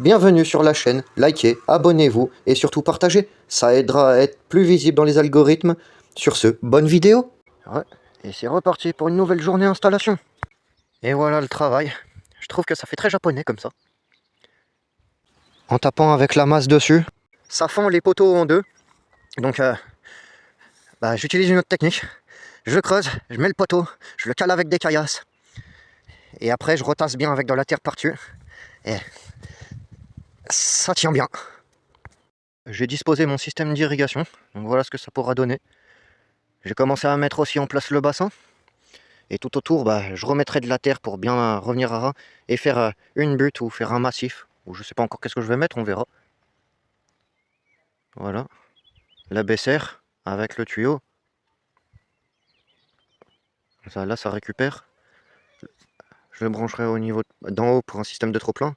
Bienvenue sur la chaîne, likez, abonnez-vous et surtout partagez, ça aidera à être plus visible dans les algorithmes. Sur ce, bonne vidéo. Ouais, et c'est reparti pour une nouvelle journée installation. Et voilà le travail, je trouve que ça fait très japonais comme ça. En tapant avec la masse dessus, ça fend les poteaux en deux. Donc j'utilise une autre technique. Je creuse, je mets le poteau, je le cale avec des caillasses. Et après je retasse bien avec de la terre par-dessus. Et ça tient bien. J'ai disposé mon système d'irrigation, donc voilà ce que ça pourra donner. J'ai commencé à mettre aussi en place le bassin. Et tout autour, je remettrai de la terre pour bien revenir à ras et faire une butte ou faire un massif. Ou je sais pas encore qu'est-ce que je vais mettre, on verra. Voilà. La baissière avec le tuyau. Ça, là, ça récupère. Je le brancherai au niveau d'en haut pour un système de trop-plein.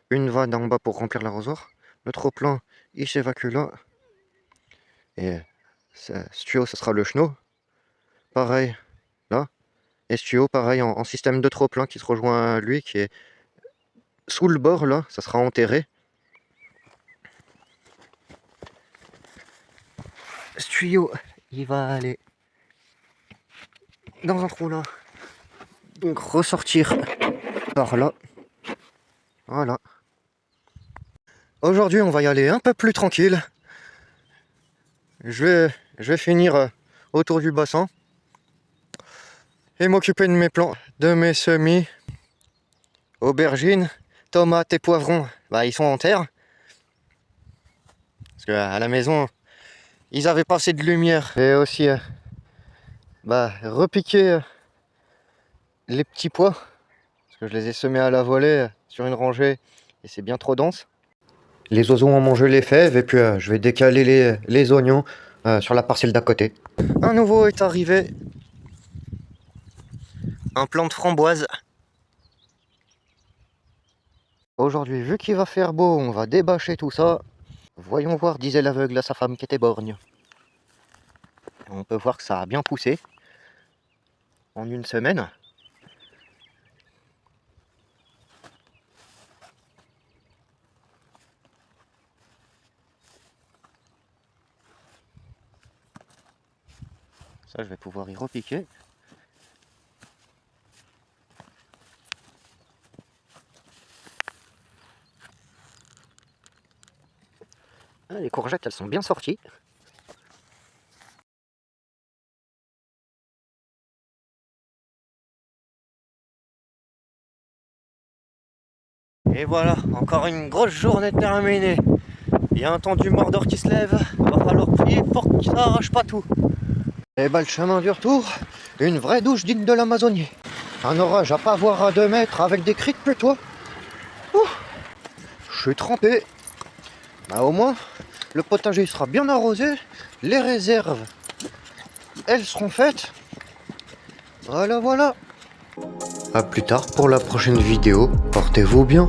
Une va d'en bas pour remplir l'arrosoir. Le trop-plein, il s'évacue là. Et ce tuyau, ce sera le chenot. Pareil, là. Et ce tuyau, pareil, en système de trop-plein qui se rejoint à lui, qui est sous le bord, là. Ça sera enterré. Ce tuyau, il va aller dans un trou là. Donc ressortir par là. Voilà. Aujourd'hui, on va y aller un peu plus tranquille. Je vais finir autour du bassin et m'occuper de mes plants, de mes semis, aubergines, tomates et poivrons. Ils sont en terre. Parce qu'à la maison, ils avaient pas assez de lumière. Et aussi repiquer les petits pois. Parce que je les ai semés à la volée sur une rangée et c'est bien trop dense. Les oiseaux ont mangé les fèves et puis je vais décaler les oignons sur la parcelle d'à côté. Un nouveau est arrivé. Un plant de framboise. Aujourd'hui, vu qu'il va faire beau, on va débâcher tout ça. Voyons voir, disait l'aveugle à sa femme qui était borgne. On peut voir que ça a bien poussé en une semaine. Ça, je vais pouvoir y repiquer. Ah, les courgettes, elles sont bien sorties. Et voilà, encore une grosse journée terminée. Il y a un temps du Mordor qui se lève. Il va falloir prier pour qu'il s'arrache pas tout. Et le chemin du retour, une vraie douche digne de l'Amazonie. Un orage à pas voir à 2 mètres avec des cris de pluie. Je suis trempé. Au moins, le potager sera bien arrosé. Les réserves, elles seront faites. Voilà. A plus tard pour la prochaine vidéo. Portez-vous bien.